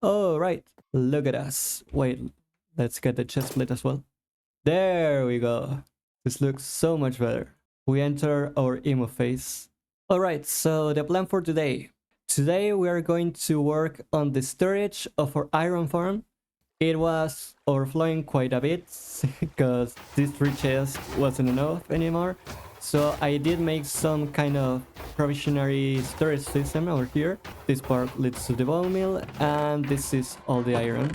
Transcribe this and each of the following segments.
Oh, right. Look at us. Wait, let's get the chest plate as well. There we go. This looks so much better. We enter our emo phase. Alright, so the plan for today. Today we are going to work on the storage of our iron farm. It was overflowing quite a bit because this 3 chest wasn't enough anymore. So I did make some kind of provisionary storage system over here. This part leads to the bone mill, and this is all the iron.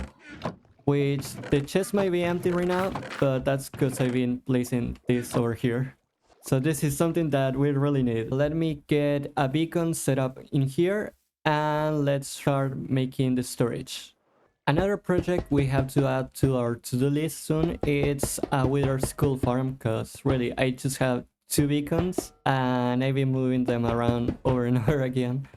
Which the chest might be empty right now, but that's because I've been placing this over here. So this is something that we really need. Let me get a beacon set up in here, and let's start making the storage. Another project we have to add to our to-do list soon is a wither school farm, because really I just have 2 beacons and I've been moving them around over and over again.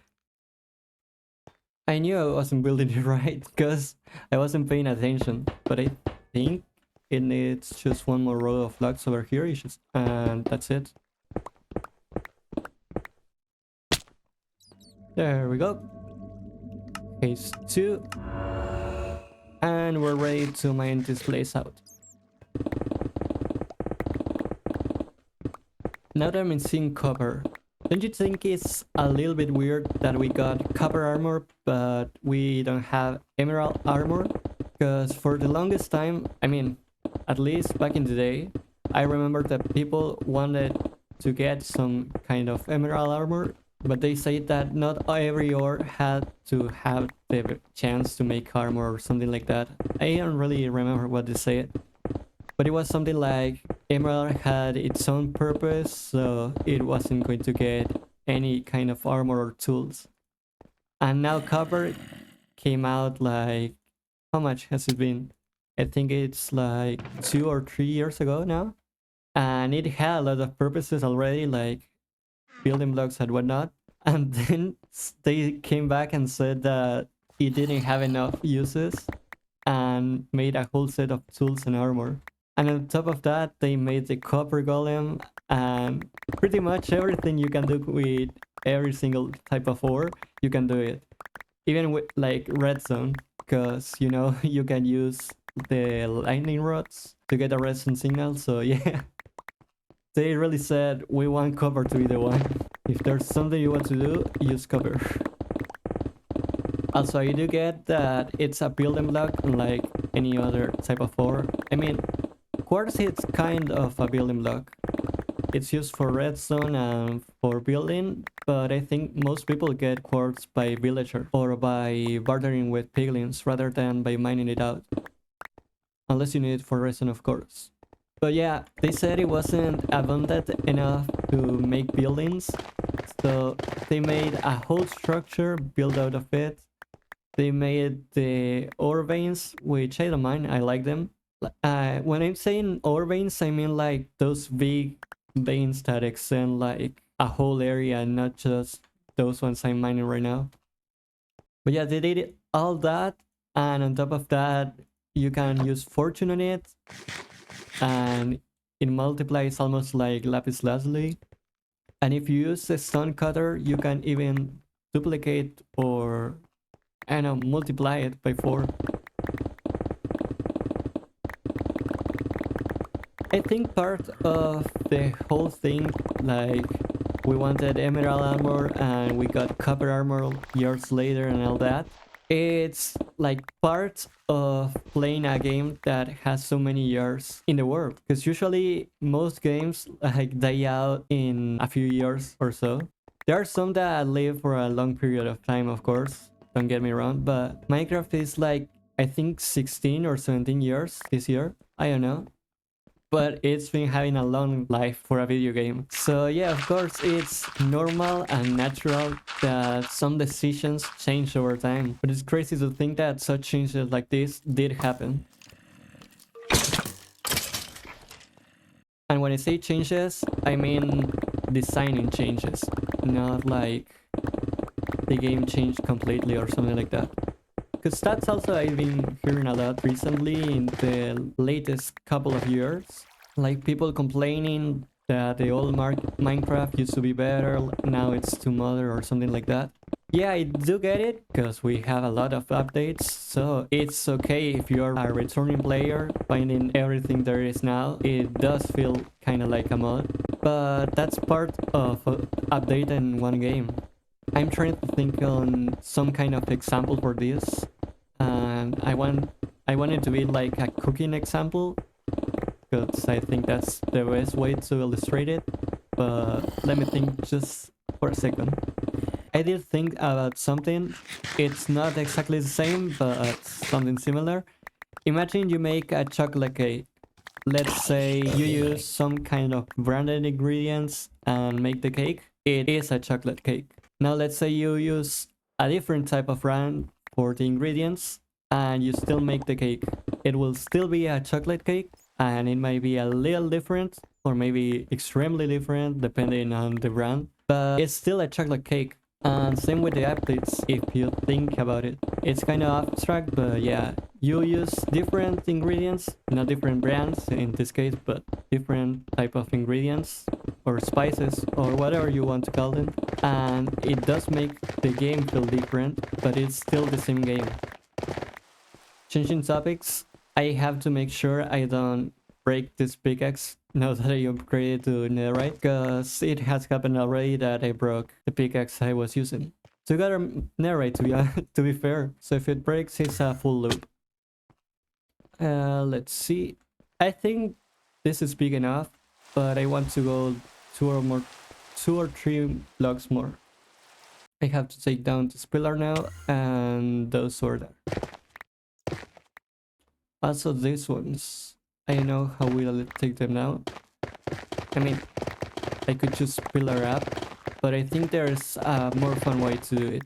I knew I wasn't building it right because I wasn't paying attention, but I think it needs just one more row of blocks over here, and that's it. There we go. Phase 2. And we're ready to mine this place out. Now that I'm seeing copper, don't you think it's a little bit weird that we got copper armor but we don't have emerald armor? Because for the longest time, I mean, at least back in the day, I remember that people wanted to get some kind of emerald armor, but they say that not every ore had to have the chance to make armor or something like that. I don't really remember what they said, but it was something like emerald had its own purpose, so it wasn't going to get any kind of armor or tools. And now copper came out like, how much has it been? I think it's like 2 or 3 years ago now. And it had a lot of purposes already, like building blocks and whatnot. And then they came back and said that it didn't have enough uses and made a whole set of tools and armor. And on top of that, they made the copper golem, and pretty much everything you can do with every single type of ore, you can do it. Even with like redstone, because you know you can use the lightning rods to get a redstone signal. So yeah, they really said we want copper to be the one. If there's something you want to do, use copper. Also, I do get that it's a building block unlike any other type of ore. I mean, quartz is kind of a building block. It's used for redstone and for building, but I think most people get quartz by villager or by bartering with piglins rather than by mining it out. Unless you need it for redstone, of course. But yeah, they said it wasn't abundant enough to make buildings, so they made a whole structure built out of it. They made the ore veins, which I don't mind, I like them. When I'm saying ore veins, I mean like those big veins that extend like a whole area, not just those ones I'm mining right now. But yeah, they did all that, and on top of that, you can use fortune on it, and it multiplies almost like lapis lazuli. And if you use a stone cutter, you can even duplicate or, I don't know, multiply it by 4. I think part of the whole thing, like we wanted emerald armor and we got copper armor years later and all that, it's like part of playing a game that has so many years in the world. Because usually most games like die out in a few years or so. There are some that live for a long period of time, of course, don't get me wrong, but Minecraft is like, I think 16 or 17 years this year, I don't know. But it's been having a long life for a video game. So yeah, of course, it's normal and natural that some decisions change over time. But it's crazy to think that such changes like this did happen. And when I say changes, I mean designing changes, not like the game changed completely or something like that. Because that's also I've been hearing a lot recently in the latest couple of years. Like people complaining that the old Minecraft used to be better, now it's too modern or something like that. Yeah, I do get it, because we have a lot of updates, so it's okay if you're a returning player, finding everything there is now. It does feel kind of like a mod, but that's part of update in one game. I'm trying to think on some kind of example for this, and I want it to be like a cooking example, because I think that's the best way to illustrate it, but let me think just for a second. I did think about something. It's not exactly the same, but something similar. Imagine you make a chocolate cake. Let's say you use some kind of branded ingredients and make the cake. It is a chocolate cake. Now let's say you use a different type of brand for the ingredients and you still make the cake. It will still be a chocolate cake, and it might be a little different or maybe extremely different depending on the brand, but it's still a chocolate cake. And same with the updates, if you think about it. It's kind of abstract, but yeah, you use different ingredients, not different brands in this case, but different type of ingredients or spices or whatever you want to call them. And it does make the game feel different, but it's still the same game. Changing topics, I have to make sure I don't break this pickaxe now that I upgraded to netherite, because it has happened already that I broke the pickaxe I was using. So you gotta netherite to be to be fair. So if it breaks, it's a full loop. Let's see. I think this is big enough, but I want to go two or three blocks more. I have to take down this pillar now, and those are there. Also these ones, I know how we'll take them down. I mean, I could just pillar up, but I think there's a more fun way to do it.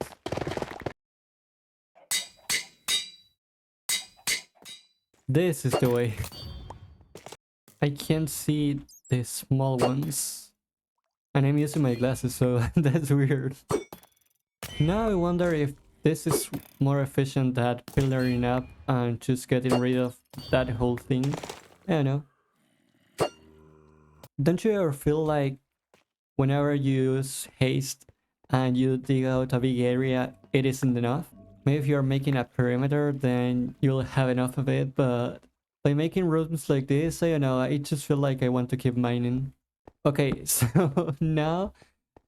This is the way. I can't see the small ones, and I'm using my glasses, so that's weird. Now I wonder if this is more efficient than pillaring up and just getting rid of that whole thing. I don't know. Don't you ever feel like whenever you use haste and you dig out a big area, it isn't enough? Maybe if you're making a perimeter, then you'll have enough of it, but by making rooms like this, I don't know, I just feel like I want to keep mining. Okay, so now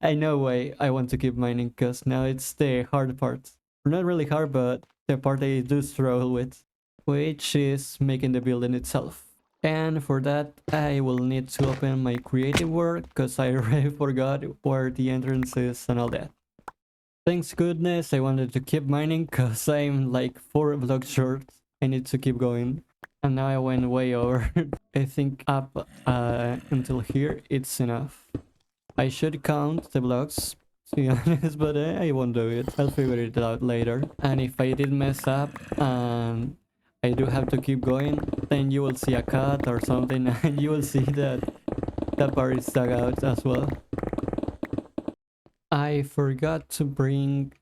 I know why I want to keep mining, because now it's the hard part. Not really hard, but the part I do struggle with, which is making the building itself. And for that, I will need to open my creative work, because I already forgot where the entrance is and all that. Thanks goodness I wanted to keep mining, because I'm like 4 blocks short. I need to keep going. And now I went way over. I think up until here it's enough. I should count the blocks, to be honest, but I won't do it. I'll figure it out later. And if I did mess up and I do have to keep going, then you will see a cut or something, and you will see that that part is dug out as well. I forgot to bring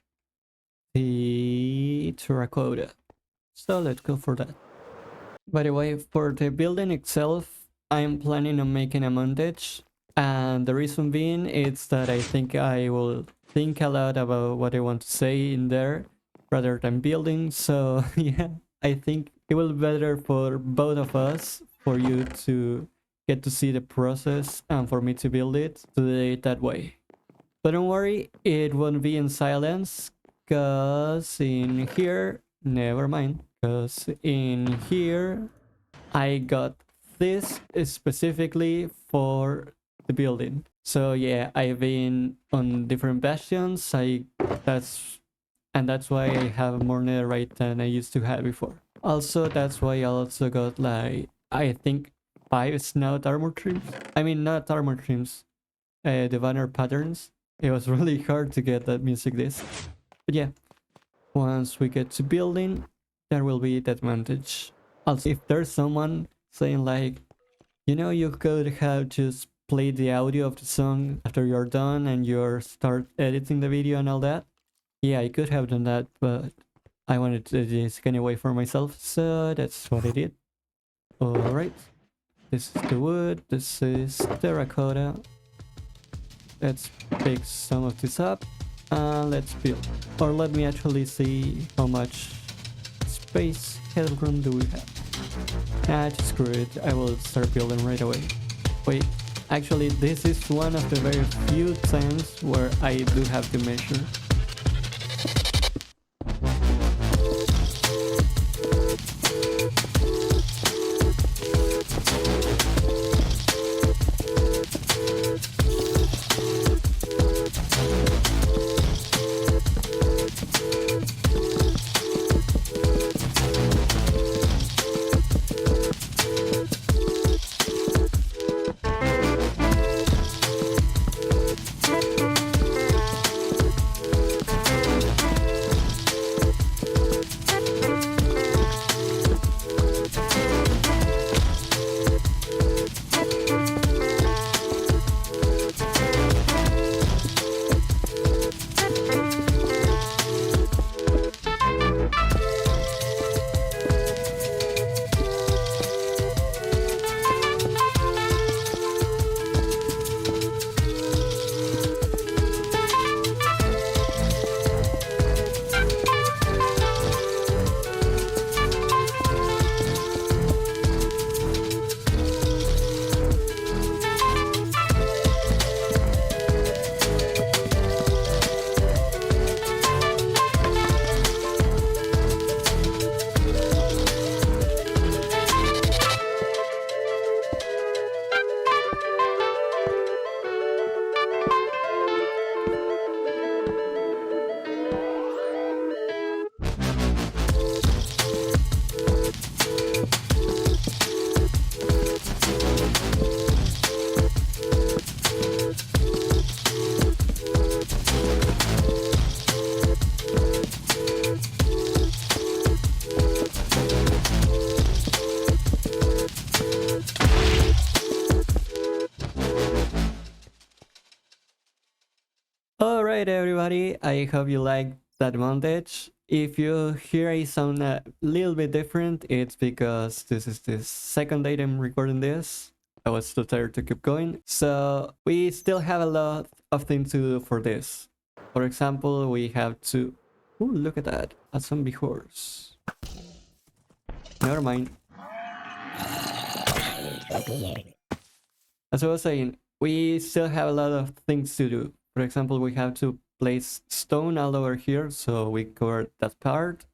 the terracotta, so let's go for that. By the way, for the building itself, I'm planning on making a montage, and the reason being is that I think I will think a lot about what I want to say in there rather than building. So yeah, I think it will be better for both of us, for you to get to see the process and for me to build it, to do it that way. But don't worry, it won't be in silence, because in here, never mind, because in here I got this specifically for the building. So yeah, I've been on different bastions. That's that's why I have more netherite than I used to have before. Also, that's why I also got, like, I think 5 snout armor trims. I mean, not armor trims, the banner patterns. It was really hard to get that music disc. But yeah, once we get to building, there will be that advantage. Also, if there's someone saying like, you could have just played the audio of the song after you're done and you're start editing the video and all that. Yeah, I could have done that, but I wanted to just anyway for myself, so that's what I did. Alright, this is the wood, this is terracotta. Let's pick some of this up. Let's build. Or let me actually see how much space headroom do we have. Just screw it, I will start building right away. Wait, actually this is one of the very few times where I do have to measure. Alright everybody, I hope you liked that montage. If you hear I sound a little bit different, it's because this is the second day I'm recording this. I was too tired to keep going. So we still have a lot of things to do for this. For example, we have to... Ooh, look at that, a zombie horse. Never mind. As I was saying, we still have a lot of things to do. For example, we have to place stone all over here, so we covered that part.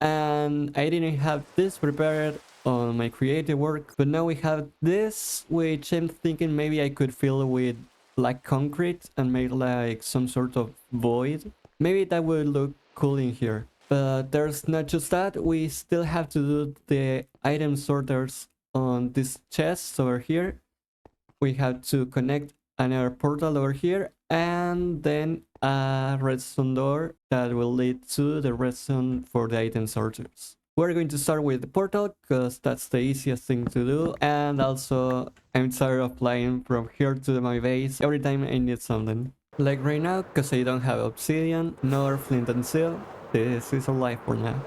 And I didn't have this prepared on my creative work, but now we have this, which I'm thinking maybe I could fill with black concrete and make like some sort of void. Maybe that would look cool in here. But there's not just that, we still have to do the item sorters on these chests over here. We have to connect another portal over here and then a redstone door that will lead to the redstone for the item sorters. We're going to start with the portal because that's the easiest thing to do, and also I'm tired of flying from here to my base every time I need something. Like right now, because I don't have obsidian nor flint and steel. This is our life for now.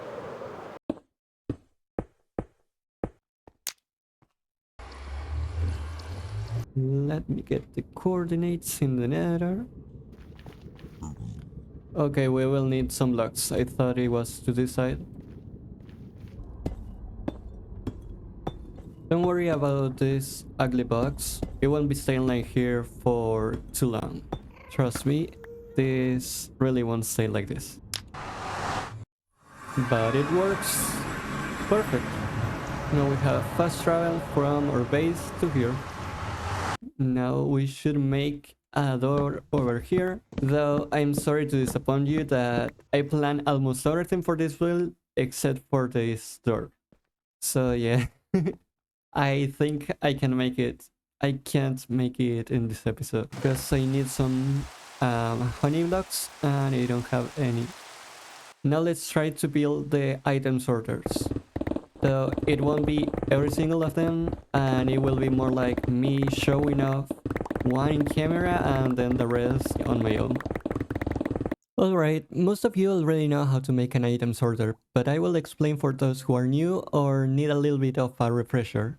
Let me get the coordinates in the nether. Okay, we will need some blocks. I thought it was to this side. Don't worry about this ugly box. It won't be staying like here for too long. Trust me, this really won't stay like this. But it works. Perfect. Now we have fast travel from our base to here. Now we should make a door over here, though I'm sorry to disappoint you that I plan almost everything for this build except for this door. So yeah, I think I can make it. I can't make it in this episode because I need some honey blocks and I don't have any. Now let's try to build the item sorters. So it won't be every single of them, and it will be more like me showing off one in camera and then the rest on my own. Alright, most of you already know how to make an item sorter, but I will explain for those who are new or need a little bit of a refresher.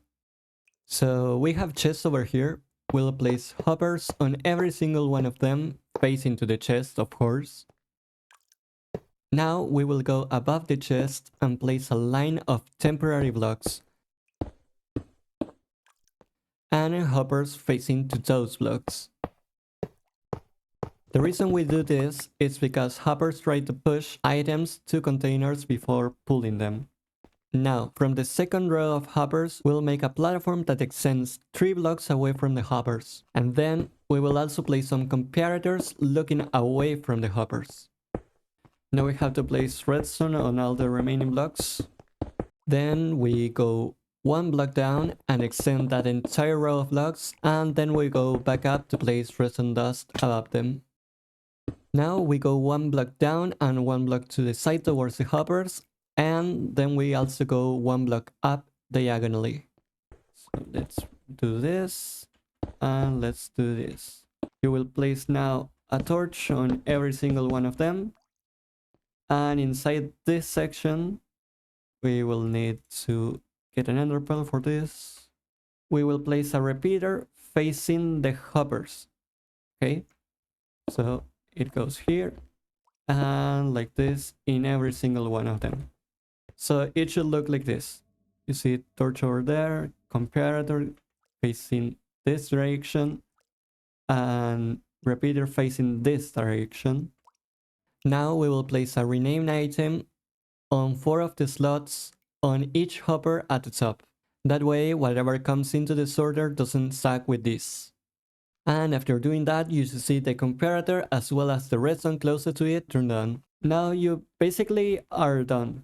So we have chests over here. We'll place hoppers on every single one of them facing to the chest, of course. Now we will go above the chest and place a line of temporary blocks and hoppers facing to those blocks. The reason we do this is because hoppers try to push items to containers before pulling them. Now, from the second row of hoppers, we'll make a platform that extends 3 blocks away from the hoppers. And then we will also place some comparators looking away from the hoppers. Now we have to place redstone on all the remaining blocks. Then we go 1 block down and extend that entire row of blocks, and then we go back up to place redstone dust above them. Now we go 1 block down and 1 block to the side towards the hoppers, and then we also go 1 block up diagonally. So let's do this, and let's do this. You will place now a torch on every single one of them, and inside this section we will need to get an ender pearl for this. We will place a repeater facing the hoppers. Okay, so it goes here and like this in every single one of them. So it should look like this. You see torch over there, comparator facing this direction, and repeater facing this direction. Now we will place a renamed item on 4 of the slots on each hopper at the top. That way, whatever comes into the sorter doesn't stack with this. And after doing that, you should see the comparator as well as the redstone closer to it turned on. Now you basically are done.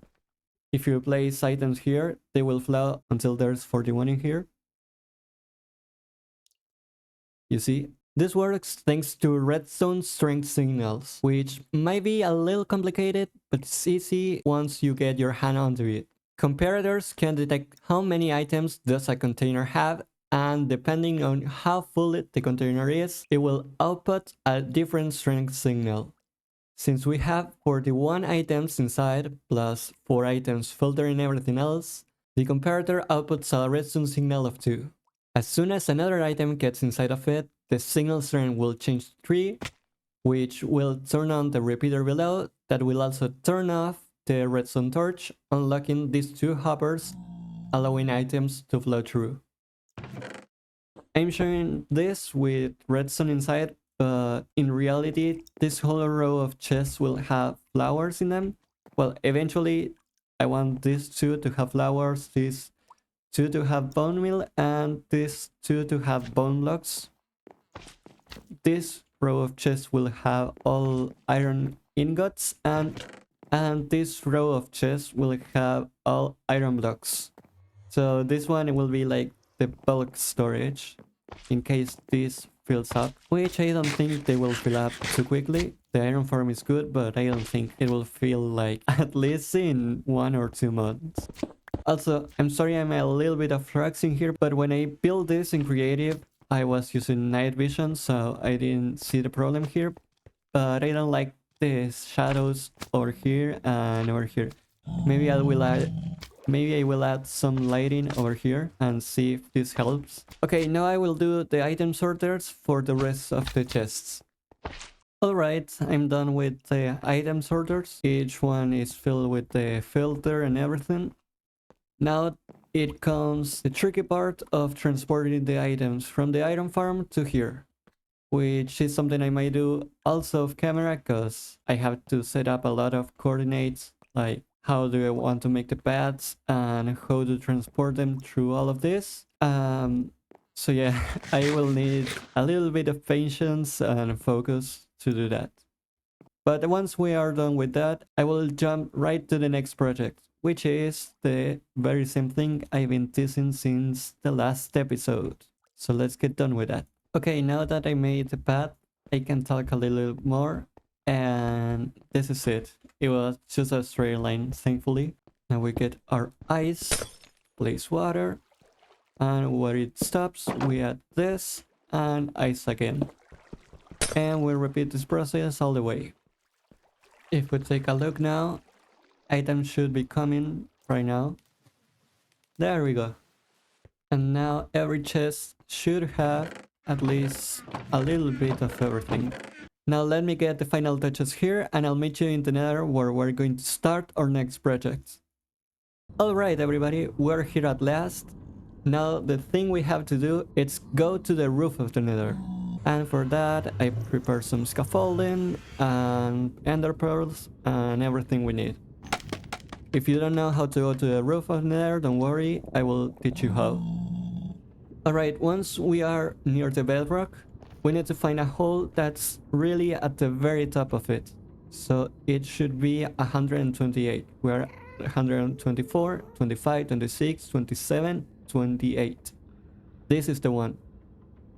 If you place items here, they will flow until there's 41 in here. You see? This works thanks to redstone strength signals, which might be a little complicated, but it's easy once you get your hand onto it. Comparators can detect how many items does a container have, and depending on how full the container is, it will output a different strength signal. Since we have 41 items inside, plus 4 items filtering everything else, the comparator outputs a redstone signal of 2. As soon as another item gets inside of it, the signal strength will change to 3, which will turn on the repeater below, that will also turn off the redstone torch, unlocking these 2 hoppers, allowing items to flow through. I'm showing this with redstone inside, but in reality, this whole row of chests will have flowers in them. Well, eventually, I want these 2 to have flowers, these 2 to have bone meal, and these 2 to have bone blocks. This row of chests will have all iron ingots, and this row of chests will have all iron blocks. So this one will be like the bulk storage in case this fills up, which I don't think they will fill up too quickly. The iron farm is good, but I don't think it will fill like at least in 1 or 2 months. Also, I'm sorry I'm a little bit of tracks in here, but when I built this in creative, I was using night vision, so I didn't see the problem here. But I don't like the shadows over here and over here. Maybe I will add some lighting over here and see if this helps. Okay, now I will do the item sorters for the rest of the chests. Alright, I'm done with the item sorters. Each one is filled with the filter and everything. Now it comes the tricky part of transporting the items from the item farm to here, which is something I might do also off camera because I have to set up a lot of coordinates, like how do I want to make the paths and how to transport them through all of this. So yeah, I will need a little bit of patience and focus to do that. But once we are done with that, I will jump right to the next project, which is the very same thing I've been teasing since the last episode. So let's get done with that. Okay, now that I made the path, I can talk a little more. And this is it. It was just a straight line, thankfully. Now we get our ice, place water, and where it stops, we add this, and ice again. And we'll repeat this process all the way. If we take a look now, items should be coming right now. There we go. And now every chest should have at least a little bit of everything. Now let me get the final touches here and I'll meet you in the Nether where we're going to start our next project. Alright everybody, we're here at last. Now the thing we have to do is go to the roof of the Nether. And for that I prepare some scaffolding and ender pearls and everything we need. If you don't know how to go to the roof of the Nether, don't worry, I will teach you how. Alright, once we are near the bedrock, we need to find a hole that's really at the very top of it. So it should be 128. We're 124, 25, 26, 27, 28. This is the one.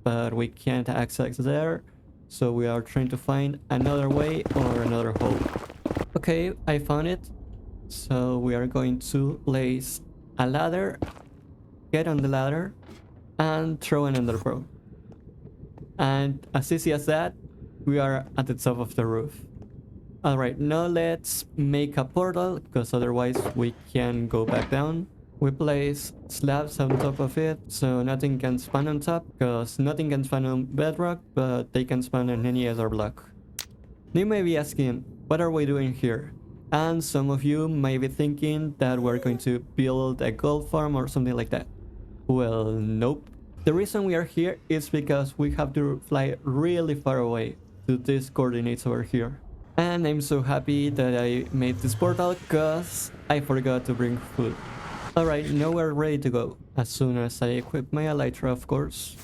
But we can't access there. So we are trying to find another way or another hole. Okay, I found it. So we are going to place a ladder, get on the ladder, and throw an ender pearl. And as easy as that, we are at the top of the roof. Alright, now let's make a portal, because otherwise we can't go back down. We place slabs on top of it, so nothing can spawn on top, because nothing can spawn on bedrock, but they can spawn on any other block. You may be asking, what are we doing here? And some of you may be thinking that we're going to build a gold farm or something like that. Well, nope. The reason we are here is because we have to fly really far away to these coordinates over here. And I'm so happy that I made this portal because I forgot to bring food. Alright, now we're ready to go. As soon as I equip my elytra, of course.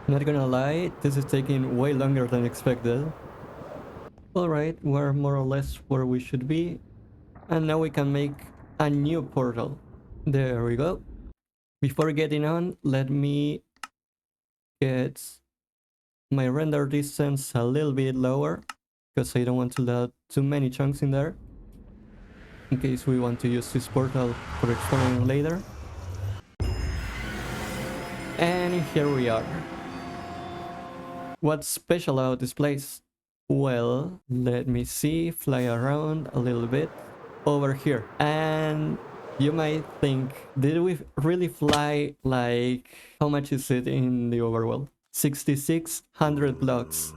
Not gonna lie, this is taking way longer than expected. Alright, we're more or less where we should be. And now we can make a new portal. There we go. Before getting on, let me get my render distance a little bit lower, because I don't want to load too many chunks in there, in case we want to use this portal for exploring later. And here we are. What's special about this place? Well, let me see, fly around a little bit over here. And you might think, did we really fly like, how much is it in the overworld? 6,600 blocks.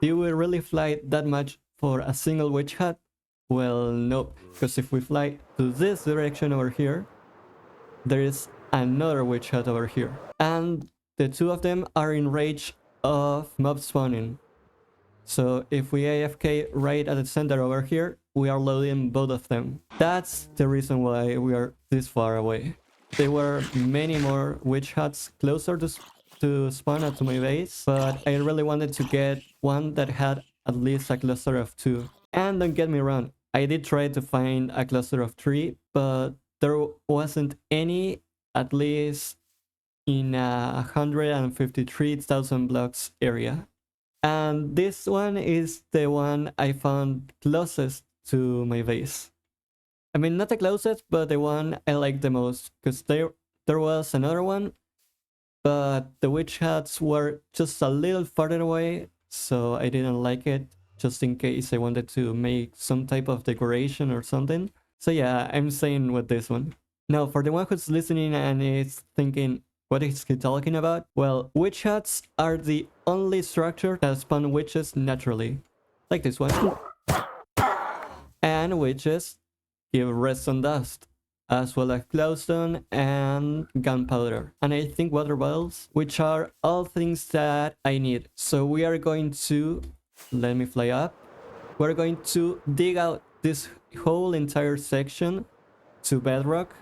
Did we really fly that much for a single witch hut? Well, no, because if we fly to this direction over here, there is another witch hut over here. And the two of them are in range of mob spawning. So if we AFK right at the center over here, we are loading both of them. That's the reason why we are this far away. There were many more witch huts closer to spawn at my base, but I really wanted to get one that had at least a cluster of 2. And don't get me wrong, I did try to find a cluster of 3, but there wasn't any, at least in a 153,000 blocks area. And this one is the one I found closest to my base. I mean, not the closest, but the one I like the most, because there was another one, but the witch huts were just a little farther away, so I didn't like it, just in case I wanted to make some type of decoration or something. So yeah, I'm staying with this one. Now, for the one who's listening and is thinking, what is he talking about? Well, witch huts are the only structure that spawn witches naturally. Like this one. And witches give redstone dust, as well as glowstone and gunpowder. And I think water bottles, which are all things that I need. So we are going to, let me fly up. We're going to dig out this whole entire section to bedrock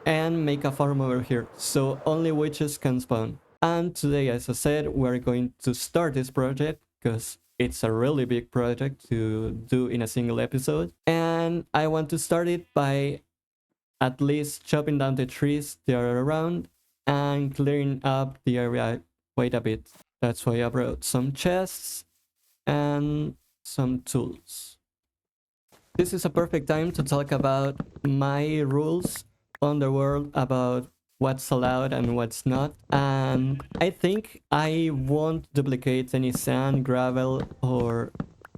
and make a farm over here, so only witches can spawn. And today, as I said, we're going to start this project, because it's a really big project to do in a single episode. And I want to start it by at least chopping down the trees that are around and clearing up the area quite a bit. That's why I brought some chests and some tools. This is a perfect time to talk about my rules on the world about what's allowed and what's not. And I think I won't duplicate any sand, gravel, or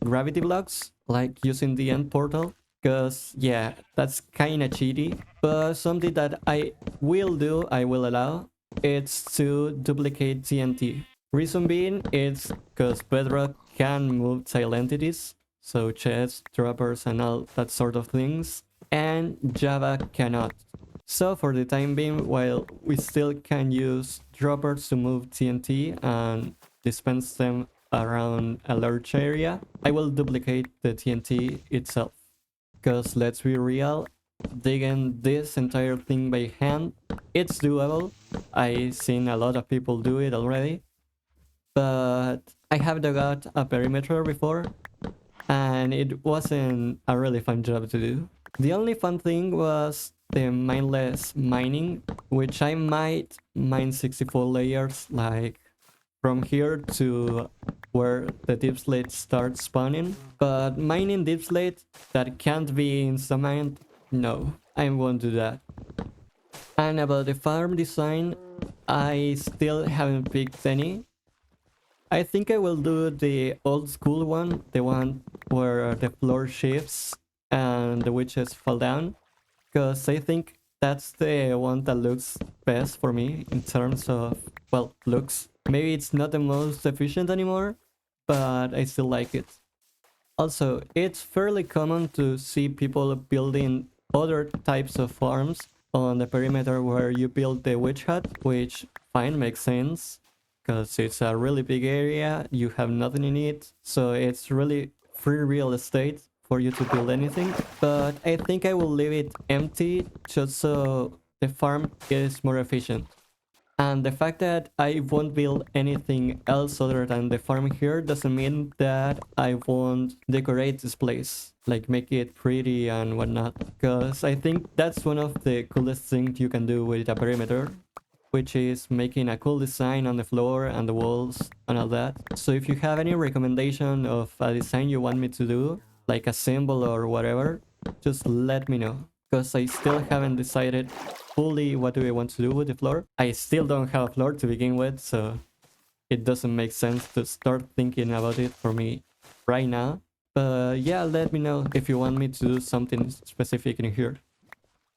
gravity blocks, like using the end portal, because yeah, that's kinda cheaty. But something that I will do, I will allow, it's to duplicate TNT. Reason being, it's because Bedrock can move tile entities, so chests, droppers, and all that sort of things, and Java cannot. So for the time being, while we still can use droppers to move TNT and dispense them around a large area, I will duplicate the TNT itself. Because let's be real, digging this entire thing by hand, it's doable. I've seen a lot of people do it already, but I have dug out a perimeter before, and it wasn't a really fun job to do. The only fun thing was the mindless mining, which I might mine 64 layers, like from here to where the deep slate starts spawning. But mining deep slate that can't be insta-mined, no, I won't do that. And about the farm design, I still haven't picked any. I think I will do the old school one, the one where the floor shifts and the witches fall down, because I think that's the one that looks best for me in terms of, well, looks. Maybe it's not the most efficient anymore, but I still like it. Also, it's fairly common to see people building other types of farms on the perimeter where you build the witch hut, which fine makes sense because it's a really big area, you have nothing in it, so it's really free real estate for you to build anything. But I think I will leave it empty just so the farm is more efficient. And the fact that I won't build anything else other than the farm here doesn't mean that I won't decorate this place, like make it pretty and whatnot. Because I think that's one of the coolest things you can do with a perimeter, which is making a cool design on the floor and the walls and all that. So if you have any recommendation of a design you want me to do, like a symbol or whatever, just let me know. Because I still haven't decided fully what do I want to do with the floor. I still don't have a floor to begin with, so it doesn't make sense to start thinking about it for me right now. But yeah, let me know if you want me to do something specific in here.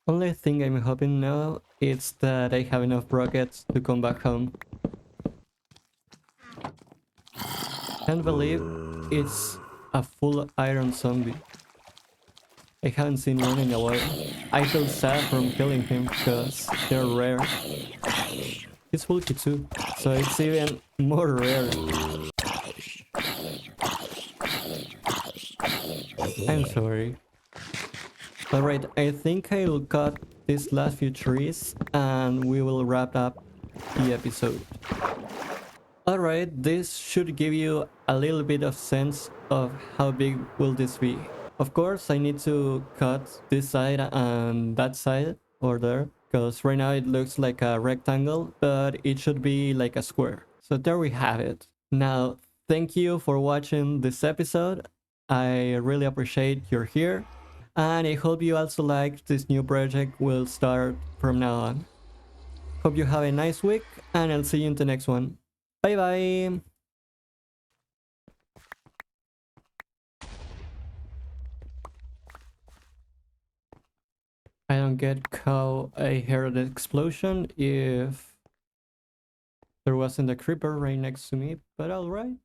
Only thing I'm hoping now is that I have enough rockets to come back home. Can't believe it's a full iron zombie. I haven't seen one in a while. I feel sad from killing him because they're rare. He's bulky too, so it's even more rare. I'm sorry. Alright, I think I will cut these last few trees and we will wrap up the episode. Alright, this should give you a little bit of sense of how big will this be. Of course, I need to cut this side and that side or there, because right now it looks like a rectangle, but it should be like a square. So there we have it. Now, thank you for watching this episode. I really appreciate you're here, and I hope you also like this new project we'll start from now on. Hope you have a nice week, and I'll see you in the next one. Bye bye! I don't get how I heard the explosion if there wasn't a creeper right next to me, but alright.